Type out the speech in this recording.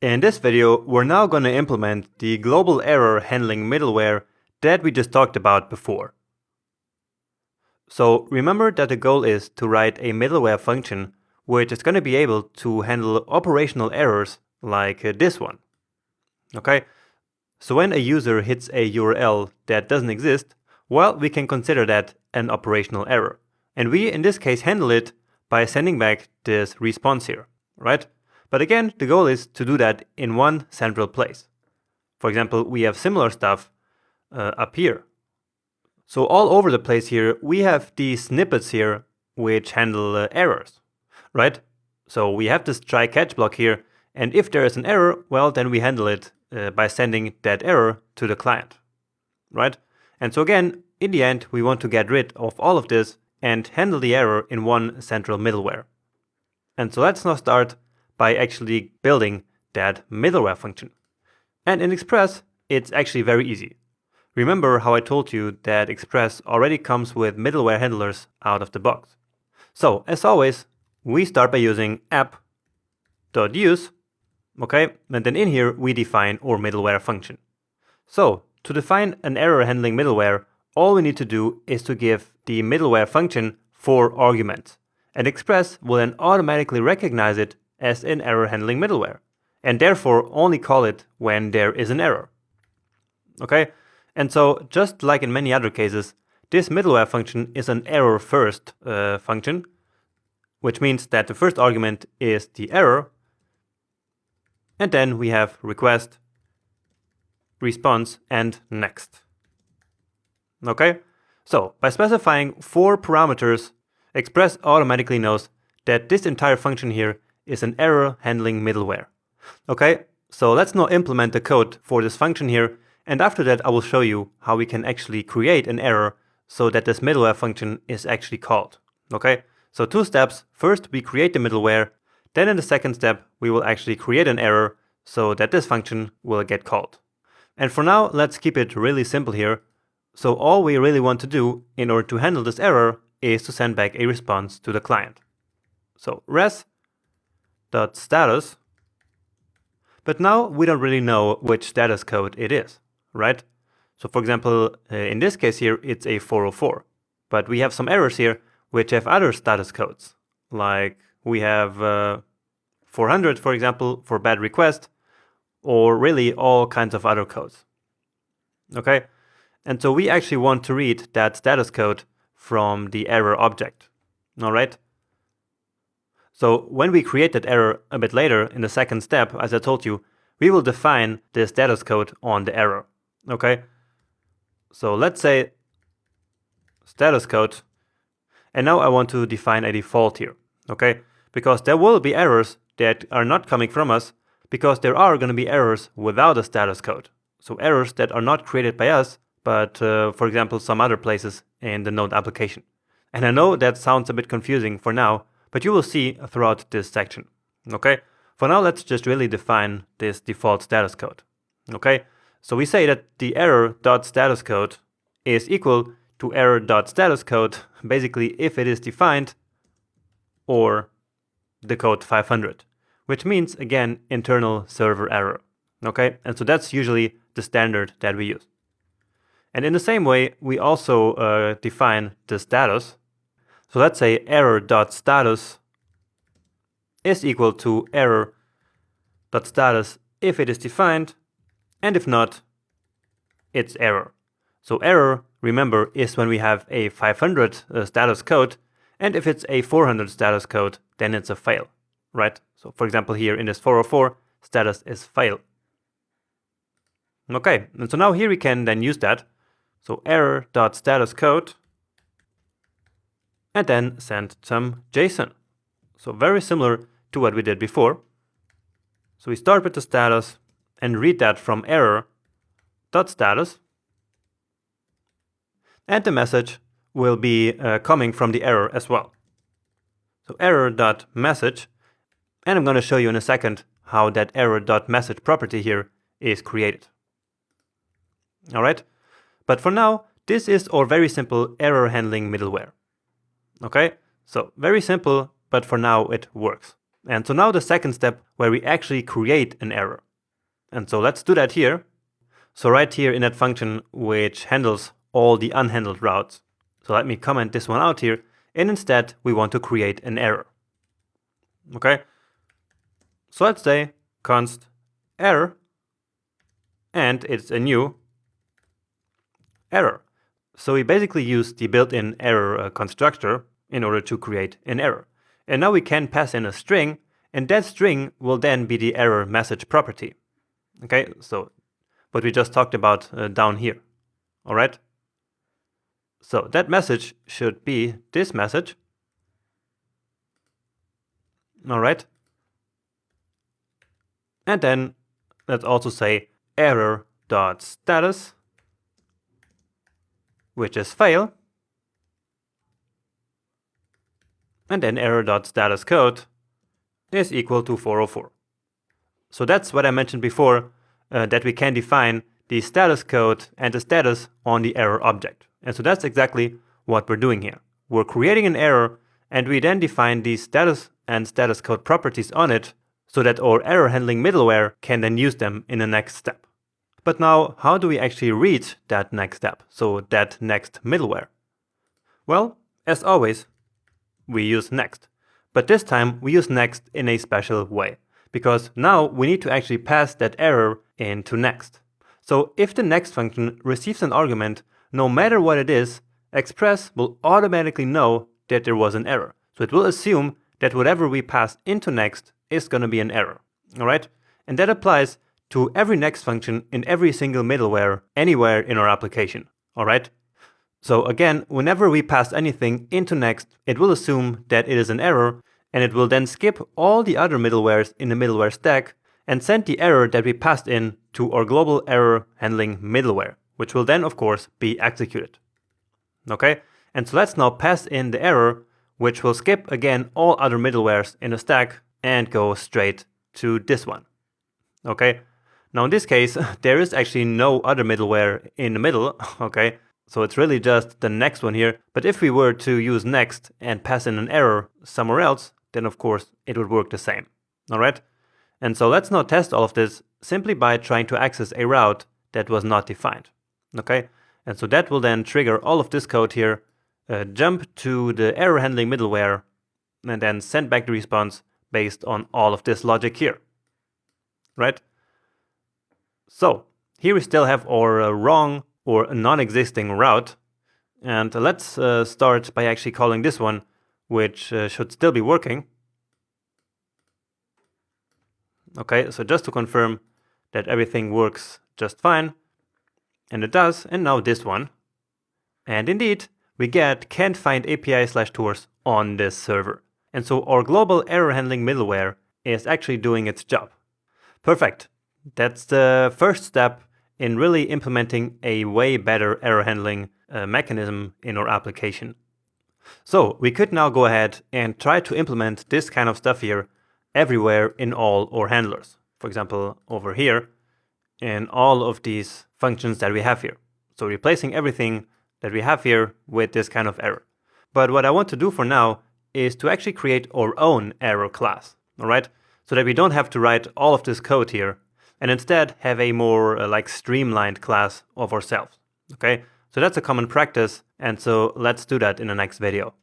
In this video, we're now going to implement the global error handling middleware that we just talked about before. So remember that the goal is to write a middleware function which is going to be able to handle operational errors like this one. Okay, so when a user hits a URL that doesn't exist, well, we can consider that an operational error. And we, in this case, handle it by sending back this response here, right? But again, the goal is to do that in one central place. For example, we have similar stuff up here. So all over the place here, we have these snippets here which handle errors, right? So we have this try-catch block here, and if there is an error, well, then we handle it by sending that error to the client, right? And so again, in the end, we want to get rid of all of this and handle the error in one central middleware. And so let's now start by actually building that middleware function. And in Express, it's actually very easy. Remember how I told you that Express already comes with middleware handlers out of the box. So as always, we start by using app.use, okay, and then in here we define our middleware function. So to define an error handling middleware, all we need to do is to give the middleware function 4 arguments, and Express will then automatically recognize it as an error handling middleware, and therefore only call it when there is an error. Okay, and so just like in many other cases, this middleware function is an error first function, which means that the first argument is the error, and then we have request, response, and next. Okay, so by specifying 4 parameters, Express automatically knows that this entire function here is an error handling middleware. Okay, so let's now implement the code for this function here, and after that I will show you how we can actually create an error so that this middleware function is actually called. Okay, so 2 steps. First, we create the middleware, then in the second step we will actually create an error so that this function will get called. And for now, let's keep it really simple here. So all we really want to do in order to handle this error is to send back a response to the client. So res.status, but now we don't really know which status code it is, right? So for example, in this case here, it's a 404, but we have some errors here which have other status codes, like we have 400, for example, for bad request, or really all kinds of other codes. Okay, and so we actually want to read that status code from the error object. All right. So when we create that error a bit later in the second step, as I told you, we will define the status code on the error. Okay. So let's say status code, and now I want to define a default here. Okay, because there will be errors that are not coming from us, because there are going to be errors without a status code. So errors that are not created by us, but for example, some other places in the Node application. And I know that sounds a bit confusing for now, but you will see throughout this section. Okay, for now, let's just really define this default status code. Okay, so we say that the error.statuscode is equal to error.statuscode, basically if it is defined, or the code 500. Which means, again, internal server error. Okay, and so that's usually the standard that we use. And in the same way, we also define the status. So let's say error.status is equal to error.status if it is defined, and if not, it's error. So error, remember, is when we have a 500 status code, and if it's a 400 status code, then it's a fail. Right? So for example, here in this 404, status is fail. Okay, and so now here we can then use that. So error.statuscode, and then send some JSON. So very similar to what we did before. So we start with the status and read that from error.status, and the message will be coming from the error as well. So error.message. And I'm going to show you in a second how that error.message property here is created. All right, but for now, this is our very simple error handling middleware. Okay, so very simple, but for now it works. And so now the second step where we actually create an error. And so let's do that here. So right here in that function which handles all the unhandled routes. So let me comment this one out here, and instead we want to create an error. Okay, so let's say const error, and it's a new error. So we basically use the built-in error constructor in order to create an error. And now we can pass in a string, and that string will then be the error message property. Okay, so what we just talked about down here. All right. So that message should be this message. All right. And then let's also say error.status, which is fail. And then error.status code is equal to 404. So that's what I mentioned before, that we can define the status code and the status on the error object. And so that's exactly what we're doing here. We're creating an error, and we then define the status and status code properties on it so that our error handling middleware can then use them in the next step. But now, how do we actually reach that next step? So that next middleware? Well, as always, we use next. But this time we use next in a special way, because now we need to actually pass that error into next. So if the next function receives an argument, no matter what it is, Express will automatically know that there was an error. So it will assume that whatever we pass into next is going to be an error. All right? And that applies to every next function in every single middleware anywhere in our application. All right? So again, whenever we pass anything into next, it will assume that it is an error, and it will then skip all the other middlewares in the middleware stack and send the error that we passed in to our global error handling middleware, which will then, of course, be executed. Okay? And so let's now pass in the error, which will skip again all other middlewares in the stack and go straight to this one. Okay? Now in this case, there is actually no other middleware in the middle, okay? So it's really just the next one here. But if we were to use next and pass in an error somewhere else, then of course it would work the same. All right? And so let's now test all of this simply by trying to access a route that was not defined. Okay? And so that will then trigger all of this code here, jump to the error handling middleware, and then send back the response based on all of this logic here. Right? So here we still have our wrong or non-existing route. And let's start by actually calling this one, which should still be working. Okay, so just to confirm that everything works just fine. And it does, and now this one. And indeed, we get can't find API/tours on this server. And so our global error handling middleware is actually doing its job. Perfect. That's the first step in really implementing a way better error handling mechanism in our application. So we could now go ahead and try to implement this kind of stuff here everywhere in all our handlers. For example, over here in all of these functions that we have here. So replacing everything that we have here with this kind of error. But what I want to do for now is to actually create our own error class, all right? So that we don't have to write all of this code here and instead have a more streamlined class of ourselves, okay? So that's a common practice, and so let's do that in the next video.